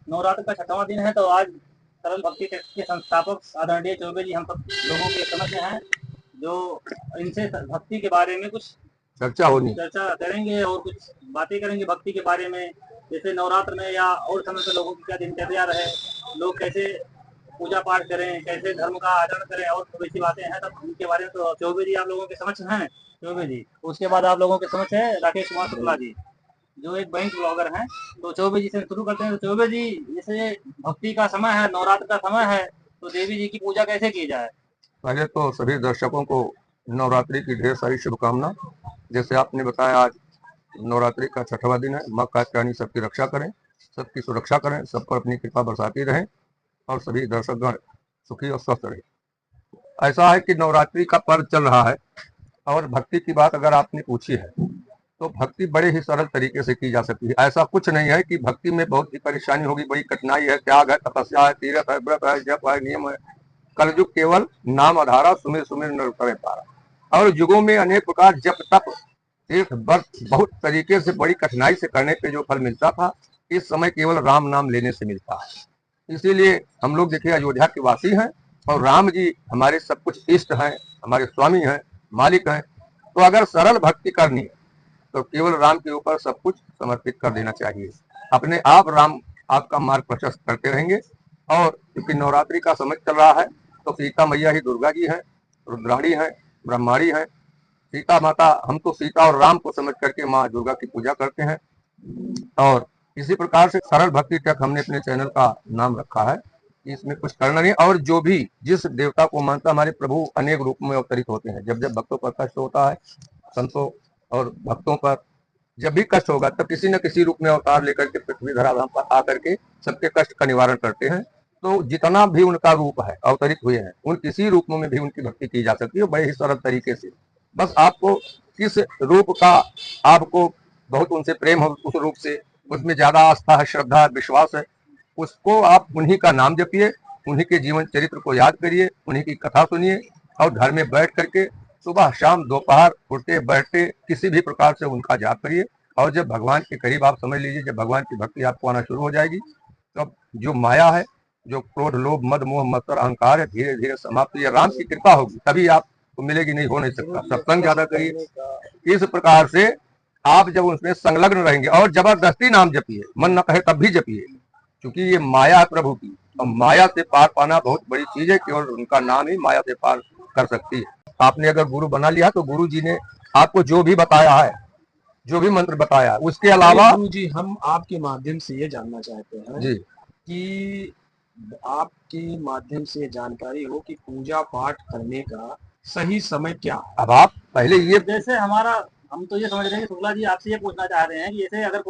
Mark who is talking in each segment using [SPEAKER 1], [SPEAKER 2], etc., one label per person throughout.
[SPEAKER 1] नवरात्र का 6वां दिन है, तो आज सरल भक्ति टेस्ट के संस्थापक आदरणीय चौबे जी हम सब लोगों के समक्ष हैं, जो इनसे भक्ति के बारे में कुछ चर्चा करेंगे और कुछ बातें करेंगे भक्ति के बारे में। जैसे नवरात्र में या और समय पे लोगों की क्या दिनचर्या रहे, लोग कैसे पूजा पाठ करें, कैसे धर्म का आचरण करें और वैसी बातें हैं, तब उनके बारे में तो चौबे जी आप लोगों के समक्ष हैं। चौबे जी, उसके बाद आप लोगों के समक्ष है राकेश कुमार शुक्ला जी, जो एक बैंक ब्लॉगर हैं। तो चौबे जी से शुरू करते हैं। तो चौबे जी, जैसे भक्ति का समय है, नवरात्र का समय है, तो देवी जी की पूजा कैसे की जाए?
[SPEAKER 2] पहले तो सभी दर्शकों को नवरात्रि की ढेर सारी शुभकामना। जैसे आपने बताया, आज नवरात्रि का 6वां दिन है। माँ कात्यायनी सबकी रक्षा करें, सबकी सुरक्षा करें, सब पर अपनी कृपा बरसाती रहें और सभी दर्शकगण सुखी और स्वस्थ रहे। ऐसा है कि नवरात्रि का पर्व चल रहा है और भक्ति की बात अगर आपने पूछी है तो भक्ति बड़े ही सरल तरीके से की जा सकती है। ऐसा कुछ नहीं है कि भक्ति में बहुत ही परेशानी होगी, बड़ी कठिनाई है, त्याग है, तपस्या है, तीरथ है, व्रत है, जप है, नियम है। कलयुग केवल नाम आधारा, सुमिर सुमिर नर करे पारा। और युगों में अनेक प्रकार जप तप तीर्थ व्रत बहुत तरीके से बड़ी कठिनाई से करने पे जो फल मिलता था, इस समय केवल राम नाम लेने से मिलता है। इसीलिए हम लोग देखिए अयोध्या के वासी हैं और राम जी हमारे सब कुछ इष्ट हैं, हमारे स्वामी हैं, मालिक हैं। तो अगर सरल भक्ति करनी है तो केवल राम के ऊपर सब कुछ समर्पित कर देना चाहिए। अपने आप राम आपका मार्ग प्रशस्त करते रहेंगे। और क्योंकि नवरात्रि का समय चल रहा है तो सीता मैया ही दुर्गा जी हैं, रुद्राणी हैं, ब्रह्माणी हैं। सीता माता, हम तो सीता और राम को समझ करके माँ दुर्गा की पूजा करते हैं। और इसी प्रकार से सरल भक्ति तक हमने अपने चैनल का नाम रखा है। इसमें कुछ करना नहीं। और जो भी जिस देवता को मानता, हमारे प्रभु अनेक रूप में अवतरित होते हैं। जब जब भक्तों पर कष्ट होता है, संतों और भक्तों पर जब भी कष्ट होगा, तब किसी न किसी रूप में अवतार लेकर के पृथ्वी धराधाम पर आकर के सबके कष्ट का निवारण करते हैं। तो जितना भी उनका रूप है अवतरित हुए हैं, उन किसी रूप में भी उनकी भक्ति की जा सकती है बड़े ही सरल तरीके से। बस आपको किस रूप का आपको बहुत उनसे प्रेम हो, उस रूप से उसमें ज्यादा आस्था है, श्रद्धा है, विश्वास है, उसको आप उन्हीं का नाम जपिए, उन्हीं के जीवन चरित्र को याद करिए, उन्हीं की कथा सुनिए और घर में बैठ करके सुबह शाम दोपहर उठते बैठते किसी भी प्रकार से उनका जाप करिए। और जब भगवान के करीब आप समझ लीजिए, जब भगवान की भक्ति आपको आना शुरू हो जाएगी, तब जो माया है, जो क्रोध लोभ मद मोह मत्सर अहंकार है, धीरे धीरे समाप्त। ये राम की कृपा होगी तभी आपको मिलेगी, नहीं हो नहीं सकता। सत्संग ज्यादा करिए। इस प्रकार से आप जब उसमें संलग्न रहेंगे और जबरदस्ती नाम जपिए, मन न कहे तब भी जपिए, क्योंकि ये माया है प्रभु की और माया से पार पाना बहुत बड़ी चीज है। केवल उनका नाम ही माया से पार कर सकती है। आपने अगर गुरु बना लिया तो गुरु जी ने आपको जो भी बताया है, जो भी मंत्र बताया, उसके अलावा
[SPEAKER 3] गुरु जी हम आपके माध्यम से ये जानना चाहते हैं
[SPEAKER 2] जी
[SPEAKER 3] कि आपके माध्यम से जानकारी हो कि पूजा पाठ करने का सही समय क्या है।
[SPEAKER 2] अब आप पहले ये,
[SPEAKER 1] जैसे हम तो ये समझ रहे हैं कि शुक्ला जी आपसे ये पूछना चाह रहे हैं कि जैसे अगर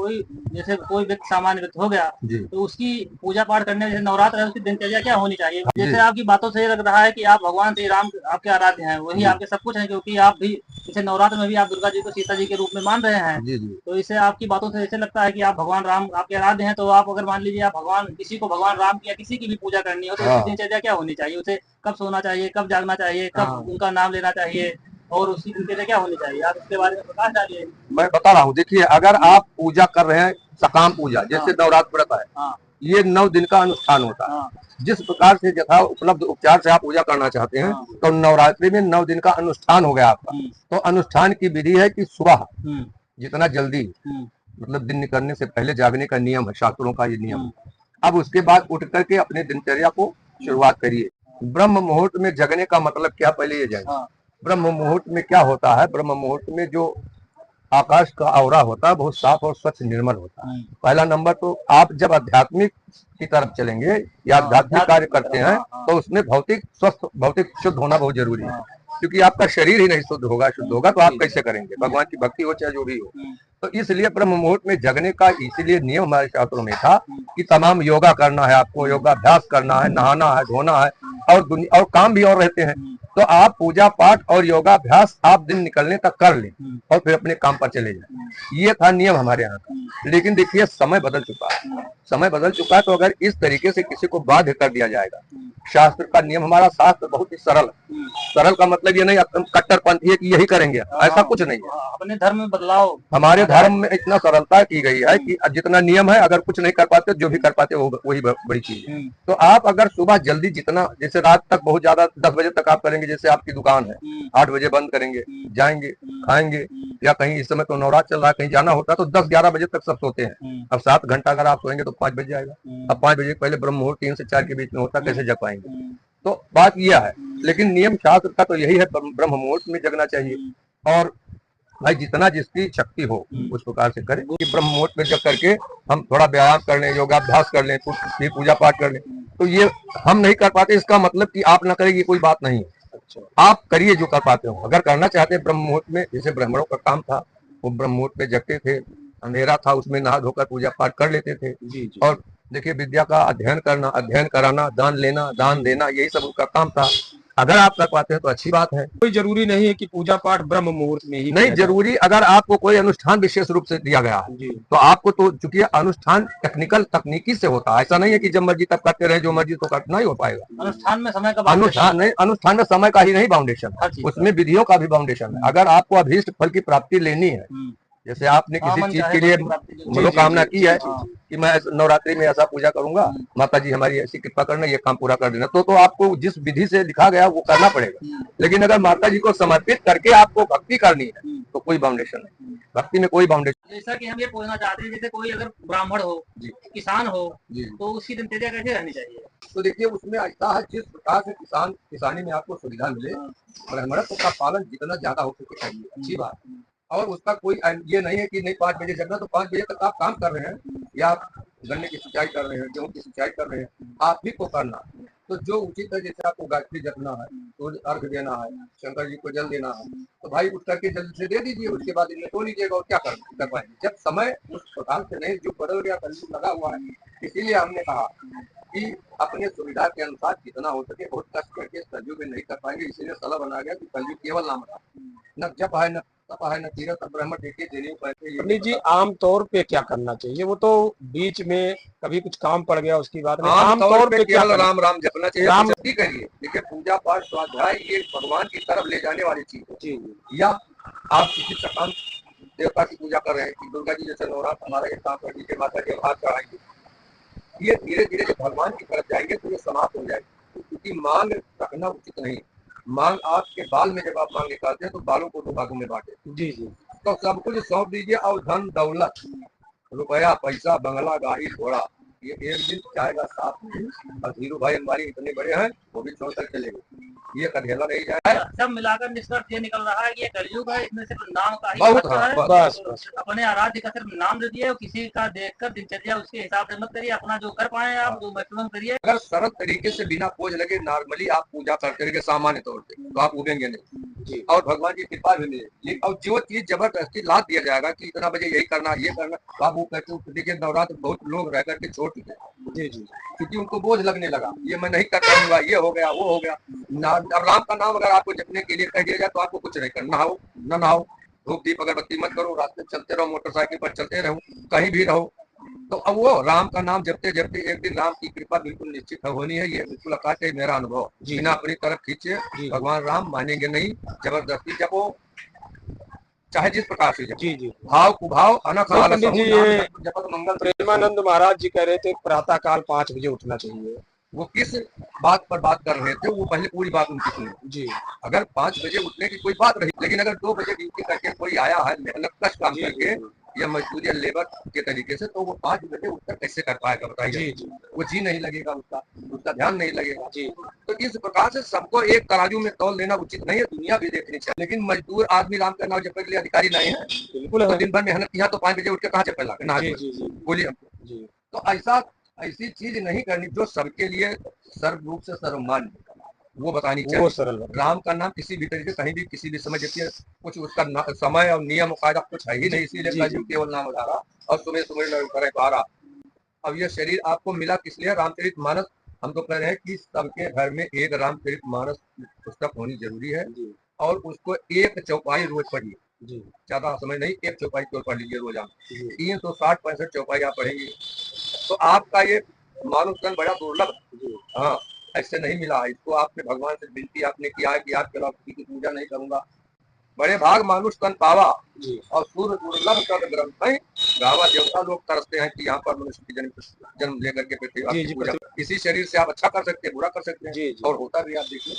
[SPEAKER 1] जैसे कोई व्यक्ति सामान्य व्यक्ति हो गया, तो उसकी पूजा पाठ करने में, जैसे नवरात्र है, उसकी दिनचर्या क्या होनी चाहिए? जैसे आपकी बातों से ये लग रहा है कि आप भगवान श्री राम आपके आराध्य हैं, वही आपके सब कुछ है, क्योंकि आप भी जैसे नवरात्र में भी आप दुर्गा जी को सीता जी के रूप में मान रहे हैं। तो इससे आपकी बातों से ऐसे लगता है कि आप भगवान राम आपके आराध्य हैं। तो आप अगर मान लीजिए आप किसी को भगवान राम की या किसी की भी पूजा करनी हो, तो उसकी दिनचर्या क्या होनी चाहिए? उसे कब सोना चाहिए, कब जागना चाहिए, कब उनका नाम लेना चाहिए और उसकी दिनचर्या क्या होनी चाहिए? आप इसके बारे में प्रकाश डालिए।
[SPEAKER 2] मैं बता रहा हूँ। देखिए, अगर आप पूजा कर रहे हैं, सकाम पूजा जैसे नवरात्र व्रत है, ये 9 दिन का अनुष्ठान होता है। जिस प्रकार से यथा उपलब्ध उपचार से आप पूजा करना चाहते हैं, तो नवरात्रि में 9 दिन का अनुष्ठान हो गया आपका। तो अनुष्ठान की विधि है कि सुबह जितना जल्दी, मतलब दिन निकलने से पहले जागने का नियम है, शास्त्रों का ये नियम है। अब उसके बाद उठ करके अपने दिनचर्या को शुरुआत करिए। ब्रह्म मुहूर्त में जगने का मतलब क्या, पहले ये जानिए। ब्रह्म मुहूर्त में क्या होता है? ब्रह्म मुहूर्त में जो आकाश का औरा होता है बहुत साफ और स्वच्छ निर्मल होता है। पहला नंबर तो आप जब आध्यात्मिक की तरफ चलेंगे या आध्यात्मिक कार्य करते हैं, तो उसमें भौतिक स्वस्थ, भौतिक शुद्ध होना बहुत जरूरी है। क्योंकि आपका शरीर ही नहीं शुद्ध होगा तो आप कैसे करेंगे? भगवान की भक्ति हो चाहे जो भी हो। तो इसलिए ब्रह्म मुहूर्त में जगने का इसीलिए नियम हमारे शास्त्रों में था कि तमाम योगा करना है, आपको योगाभ्यास करना है, नहाना है, धोना है और काम भी और रहते हैं। तो आप पूजा पाठ और योगाभ्यास आप दिन निकलने तक कर लें और फिर अपने काम पर चले जाएं। ये था नियम हमारे यहाँ का। लेकिन देखिए समय बदल चुका है, समय बदल चुका है। तो अगर इस तरीके से किसी को बाध्य कर दिया जाएगा शास्त्र का नियम, हमारा शास्त्र बहुत ही सरल है। सरल का मतलब ये नहीं कट्टरपंथी है कि यही करेंगे, ऐसा कुछ नहीं है।
[SPEAKER 1] अपने धर्म में बदलाव,
[SPEAKER 2] हमारे धर्म में इतना सरलता की गई है कि जितना नियम है, अगर कुछ नहीं कर पाते, जो भी कर पाते वही बड़ी चीज है। तो आप अगर सुबह जल्दी जितना, जैसे रात तक बहुत ज्यादा 10 बजे तक आप करेंगे, जैसे आपकी दुकान है 8 बजे बंद करेंगे, जाएंगे खाएंगे, या कहीं इस समय तो नवरात्र चल रहा है कहीं जाना होता है तो 10-11 बजे तक सब सोते हैं। अब 7 घंटा अगर आप सोएंगे तो 5 बजे आएगा। अब 5 बजे पहले ब्रह्म मुहूर्त 3 से 4 के बीच में होता, कैसे जग पाएंगे? तो बात यह है, लेकिन नियम शास्त्र का तो यही है, ब्रह्म मुहूर्त में जगना चाहिए। और भाई जितना जिसकी शक्ति हो उस प्रकार से करें कि ब्रह्म मुहूर्त में जग करके हम थोड़ा व्यायाम कर लें, योगाभ्यास कर लें, कुछ पूजा पाठ कर लें। तो ये हम नहीं कर पाते, इसका मतलब कि आप ना करेंगे कोई बात नहीं है। आप करिए जो कर पाते हो। अगर करना चाहते हैं ब्रह्म मुहूर्त में, जैसे ब्राह्मणों का काम था, वो ब्रह्म मुहूर्त में जगते थे, अंधेरा था उसमें नहा धोकर पूजा पाठ कर लेते थे। और देखिए विद्या का अध्ययन करना, अध्ययन कराना, दान लेना, दान देना, यही सब उनका काम था। अगर आप कर पाते हैं तो अच्छी बात है।
[SPEAKER 3] कोई जरूरी नहीं है कि पूजा पाठ ब्रह्म मुहूर्त में ही
[SPEAKER 2] नहीं जरूरी, अगर आपको कोई अनुष्ठान विशेष रूप से दिया गया है तो आपको तो, चूंकि अनुष्ठान टेक्निकल तकनीकी से होता है, ऐसा नहीं है कि जब मर्जी तब करते रहे, जो मर्जी तो करना नहीं हो पाएगा।
[SPEAKER 1] अनुष्ठान में समय का
[SPEAKER 2] अनुष्ठान में समय का ही नहीं बाउंडेशन, उसमें विधियों का भी बाउंडेशन है। अगर आपको अभीष्ट फल की प्राप्ति लेनी है, जैसे आपने किसी चीज के लिए मनोकामना की है कि मैं नवरात्रि में ऐसा पूजा करूंगा, माता जी हमारी ऐसी कृपा करना, ये काम पूरा कर देना, तो आपको जिस विधि से लिखा गया वो करना पड़ेगा। लेकिन अगर माता जी को समर्पित करके आपको भक्ति करनी है तो कोई बाउंडेशन नहीं, भक्ति में कोई बाउंडेशन।
[SPEAKER 1] जैसा कि हम ये पूछना चाहते हैं, जैसे कोई अगर ब्राह्मण हो, किसान हो, तो उसकी दिनचर्या कैसे रहनी चाहिए?
[SPEAKER 2] तो देखिए उसमें ऐसा है, जिस प्रकार से किसानी में आपको सुविधा मिले, ब्राह्मणत्व का पालन जितना ज्यादा हो सके चाहिए, अच्छी बात। और उसका कोई ये नहीं है कि नहीं 5 बजे जगना तो 5 बजे तक आप काम कर रहे हैं, या आप गन्ने की सिंचाई कर रहे हैं, गेहूं की सिंचाई कर रहे हैं, आप ही को करना। तो जो उचित है, जैसे आपको गायत्री जपना है तो अर्घ देना है, शंकर जी को जल देना है, तो भाई उठ करके जल्दी से दे दीजिए, उसके बाद इनमें सो लीजिएगा और क्या कर पाएंगे। जब समय उस प्रकार से नहीं, जो बदल गया, कलयुग लगा हुआ है, इसीलिए हमने कहा कि अपने सुविधा के अनुसार जितना हो सके बहुत कष्ट करके कलयुग में नहीं कर पाएंगे। इसीलिए सलाह बना गया कि कलयुग केवल नाम रहा, न जप है, न तप है, न तीरथ ब्रह्म देखे देने पैसे।
[SPEAKER 3] पंडित जी आमतौर पे क्या करना चाहिए? वो तो बीच में कभी कुछ काम पड़ गया उसकी बात नहीं,
[SPEAKER 2] आमतौर पे केवल राम राम जपना चाहिए। राम करिए, देखिए पूजा पाठ स्वाध्याय ये भगवान की तरफ ले जाने वाली चीज है। या आप किसी सकाम देवता की पूजा कर रहे हैं कि दुर्गा जी जैसे नवरात्र हमारा ये काम कर दीजिए, माता जी हाथ चढ़ाएंगे, ये धीरे धीरे जब भगवान की तरफ जाएंगे तो ये समाप्त हो जाएगी, क्योंकि मांग रखना उचित नहीं। मांग आपके बाल में जब आप मांग निकालते हैं तो बालों को 2 भागों में बांटे। जी तो सब कुछ सौंप दीजिए, और धन दौलत, रुपया पैसा, बंगला, गाड़ी घोड़ा, ये एक दिन जाएगा साथ में। और धीरू भाई अंबानी इतने बड़े हैं, वो भी छोड़कर चले गए, ये कधेला नहीं जाए।
[SPEAKER 1] सब मिलाकर निष्कर्ष ये निकल रहा है कि ये कलयुग है, इसमें सिर्फ नाम का ही
[SPEAKER 2] बहुत
[SPEAKER 1] है।
[SPEAKER 2] बस
[SPEAKER 1] अपने आराध्य का सिर्फ नाम दे दिए, किसी का देखकर दिनचर्या उसके हिसाब से मत करिए, अपना जो कर पाए आप वो मैक्सिमम करिए।
[SPEAKER 2] अगर सरल तरीके से बिना बोझ लगे नॉर्मली आप पूजा करते रहिए सामान्य तौर पे, तो आप उगेंगे नहीं और भगवान की कृपा भी मिलेगी। और जो चीज जबरदस्ती लाद दिया जाएगा कि इतना बजे यही करना, ये करना, तो आप वो करके देखिए नवरात्र बहुत लोग रह करके छोड़ चुके, क्योंकि उनको बोझ लगने लगा, ये मैं नहीं कर पाऊंगा, ये हो गया, वो हो गया। अब राम का नाम अगर आपको जपने के लिए कह दिया जाए तो आपको कुछ नहीं करना, हो न नहाओ, धूप दीप अगरबत्ती मत करो, रास्ते चलते रहो, मोटरसाइकिल पर चलते रहो, कहीं भी रहो, तो अब वो राम का नाम जपते जपते एक दिन राम की कृपा बिल्कुल निश्चित होनी है। ये बिल्कुल आकाश है मेरा अनुभव, बिना अपनी तरफ खींचे भगवान राम मानेंगे नहीं। जबरदस्ती जपो, चाहे जिस प्रकार से जी भाव कुभाव अनख जपत मंगल।
[SPEAKER 3] प्रेमानंद महाराज जी कह रहे थे प्रातः काल 5 बजे उठना चाहिए,
[SPEAKER 2] वो किस बात पर बात कर रहे थे, वो पहले पूरी बात उनकी सुनी जी। अगर 5 बजे उठने की कोई बात रही, लेकिन अगर 2 बजे ड्यूटी करके कोई आया है मेहनत कष्ट काम करके या मजदूरी लेबर के तरीके से, तो वो 5 बजे उठकर कैसे कर पाएगा बताइए? वो जी नहीं लगेगा, उसका ध्यान नहीं लगेगा जी। तो इस प्रकार से सबको एक तराजू में तौल देना उचित नहीं है, दुनिया भी देखनी चाहिए। लेकिन मजदूर आदमी राम का नाम जपने के लिए अधिकारी नहीं है, बिल्कुल तो दिन भर मेहनत किया तो 5 बजे उठ के कहाँ चप्पल ला बोलिए हमको। तो ऐसी चीज नहीं करनी जो सबके लिए सर्व रूप से सर्वमान्य, वो बतानी चाहिए। वो सरल राम का नाम किसी भी तरीके कहीं भी किसी भी समय जबकि कुछ उसका समय और नियम कायदा कुछ है ही नहीं, इसीलिए केवल नाम उधारा और सुबह सुबह करे पारा। अब ये शरीर आपको मिला किस लिए? रामचरित मानस हम तो कह रहे हैं कि सबके घर में एक रामचरित मानस पुस्तक होनी जरूरी है, और उसको एक चौपाई रोज पढ़िए, ज्यादा समय नहीं, एक चौपाई केवल पढ़ लीजिए रोजाना। 360-65 चौपाई आप पढ़ेंगे तो आपका ये मानव तन बड़ा दुर्लभ। हाँ, ऐसे नहीं मिला है। इसको आपने भगवान से विनती आपने किया है कि आपके अलावा किसी की पूजा नहीं करूंगा। बड़े भाग मानुष तन पावा और सूर्य दुर्लभ तद ग्रंथ है गावा। देवता लोग तरसते हैं कि यहाँ पर मनुष्य की जन्म लेकर के पृथ्वी आपकी पूजा। इसी शरीर से आप अच्छा कर सकते हैं, बुरा कर सकते हैं, और होता भी आप देखिए।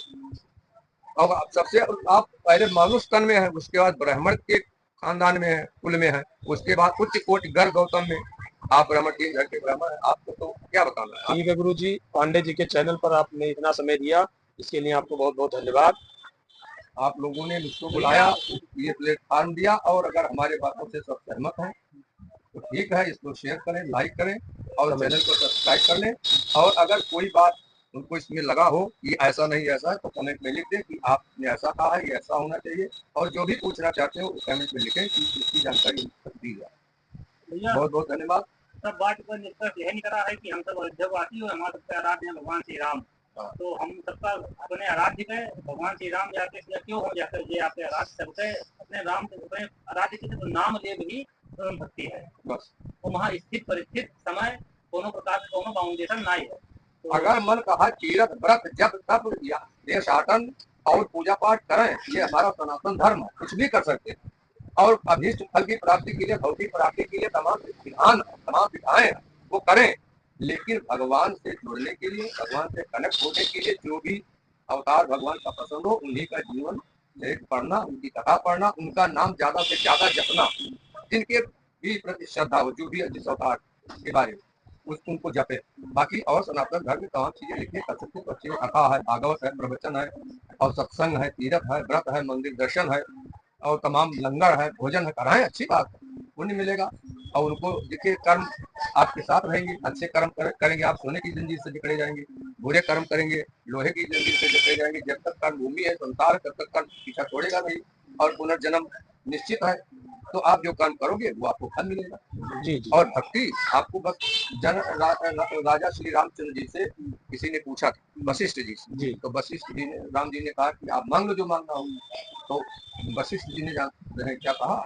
[SPEAKER 2] और आप सबसे आप पहले मानुष तन में है, उसके बाद ब्राह्मण के खानदान में है, कुल में है, उसके बाद उच्च कोटि गर्भ गौतम में आप ब्राह्मण के घर के ब्राह्मण है। आपको तो क्या बताना है।
[SPEAKER 3] ठीक है गुरु जी, पांडे जी के चैनल पर आपने इतना समय दिया, इसके लिए आपको बहुत बहुत धन्यवाद।
[SPEAKER 2] आप लोगों ने मुझको बुलाया, ये प्लेटफॉर्म दिया, और अगर हमारे बातों से सब सहमत हैं तो ठीक है, इसको शेयर करें, लाइक करें और चैनल को सब्सक्राइब कर लें। और अगर कोई बात उनको इसमें लगा हो कि ऐसा नहीं ऐसा है तो कमेंट में लिख दें कि आपने ऐसा कहा है, ये ऐसा होना चाहिए, और जो भी पूछना चाहते हो वो कमेंट में लिखें कि इसकी जानकारी दी जाए। बहुत बहुत धन्यवाद।
[SPEAKER 1] सब बात पर निष्कर्ष यह निकला है कि हम सब अयोध्यावासी और हमारे सबके आराध्य हैं भगवान श्री राम। तो हम सबका अपने आराध्य के भगवान श्री राम जाके क्यों हो जाकर ये आपके आराध्य सबके अपने राम अपने आराध्य के तो नाम ले भी भक्ति है बस। तो वहाँ स्थित परिस्थित समय दोनों प्रकार के दोनों बाउंडेशन नहीं है।
[SPEAKER 2] तो अगर मन कहा तीरथ व्रत जब तब देशाटन और पूजा पाठ करें, ये हमारा सनातन धर्म है, कुछ भी कर सकते हैं। और अभीष्ट फल की प्राप्ति के लिए, भौतिक प्राप्ति के लिए तमाम विधाएं वो करें, लेकिन भगवान से जुड़ने के लिए, भगवान से कनेक्ट होने के लिए जो भी अवतार भगवान का पसंद हो उन्हीं का जीवन पढ़ना, उनकी कथा पढ़ना, उनका नाम ज्यादा से ज्यादा जपना, जिनके भी प्रति श्रद्धा हो, जो भी जिस अवतार के बारे में उनको जपे। बाकी और सनातन धर्म में तमाम चीजें लिखने कर सकते हैं। अच्छी कथा है, भागवत है, प्रवचन है, और सत्संग है, तीर्थ है, व्रत है, मंदिर दर्शन है, और तमाम लंगर है, भोजन है, कराएं, अच्छी बात है, पुण्य मिलेगा। और उनको देखिए कर्म आपके साथ रहेंगे। अच्छे कर्म करेंगे आप सोने की जंजीर से जकड़े जाएंगे, बुरे कर्म करेंगे लोहे की जंजीर से जकड़े जाएंगे। जब तक कर्म भूमि है, संसार है, तब तक कर्म पीछा छोड़ेगा नहीं, और पुनर्जन्म निश्चित है। तो आप जो कर्म करोगे वो आपको फल मिलेगा। जी। और भक्ति आपको बस राजा श्री रामचंद्र जी से किसी ने पूछा था, वशिष्ठ जी से। तो वशिष्ठ जी ने, राम जी ने कहा कि आप मांग लो जो मांगना हो। तो वशिष्ठ जी ने क्या कहा,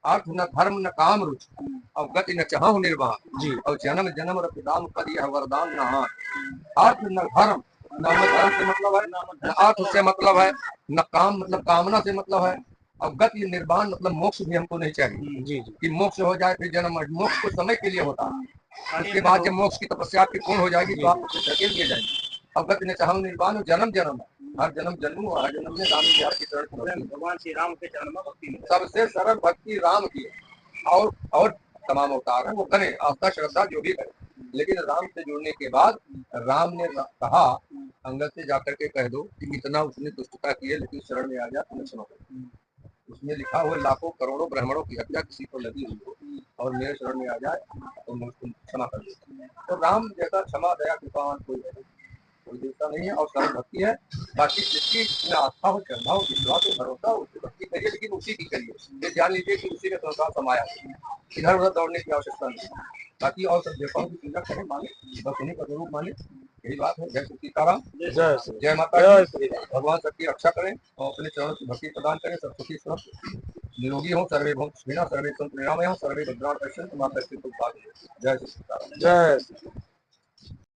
[SPEAKER 2] अर्थ न धर्म न काम रुचि, और गति न चाहूं निर्वाण जी, और जन्म जन्म रतिदान कर यह वरदान न। अर्थ न धर्म, न धर्म से मतलब है, न अर्थ से मतलब है, न काम मतलब कामना से मतलब है, और गति निर्वाण मतलब मोक्ष भी हमको नहीं चाहिए जी, कि मोक्ष हो जाए फिर जन्म। मोक्ष कुछ समय के लिए होता है, उसके बाद जब मोक्ष की तपस्या आपकी पूर्ण हो जाएगी तो आपको धकेल दिए जाएंगे। और गति न चाहूं निर्वाण, जन्म जन्म हर जन्म जन्म और हर जन्म में राम जी की चरण,
[SPEAKER 1] भगवान श्री राम के चरण में भक्ति
[SPEAKER 2] सबसे सरल भक्ति राम की। और तमाम अवतार है वो करें, आस्था श्रद्धा जो भी करें, लेकिन राम से जुड़ने के बाद राम ने कहा अंगद से जाकर के कह दो कि इतना उसने दुष्टता की है, लेकिन शरण में आ जा, तुम्हें क्षमा कर। उसमें लिखा हुआ लाखों करोड़ों ब्राह्मणों की हत्या किसी को लगी हुई हो और मेरे शरण में आ जाए तो मैं उसको क्षमा कर दूँ। तो राम जैसा क्षमा दया कृपावान कोई देवता नहीं है, और सरल भक्ति है। बाकी जिसकी इसमें आस्था हो, श्रद्धा हो, विश्वास हो, भरोसा हो, उसकी भक्ति करिए, लेकिन उसी की करिए। ये जान लीजिए कि उसी में संसार समाया, इधर उधर दौड़ने की आवश्यकता नहीं। बाकी और सब देवताओं की पूजा करें, माने, बस उन्हीं का स्वरूप माने, यही बात है। जय श्री सीताराम, जय माता दी। भगवान सबकी रक्षा करें और अपने चरणों की भक्ति प्रदान करें। सब सुखी स्वस्थ निरोगी हो, सर्वे भक्त सर्वे संत निरामय हो, सर्वे भद्राण पश्यन्तु मां कश्चित् दुःख भाग्यं। जय श्री सीताराम, जय।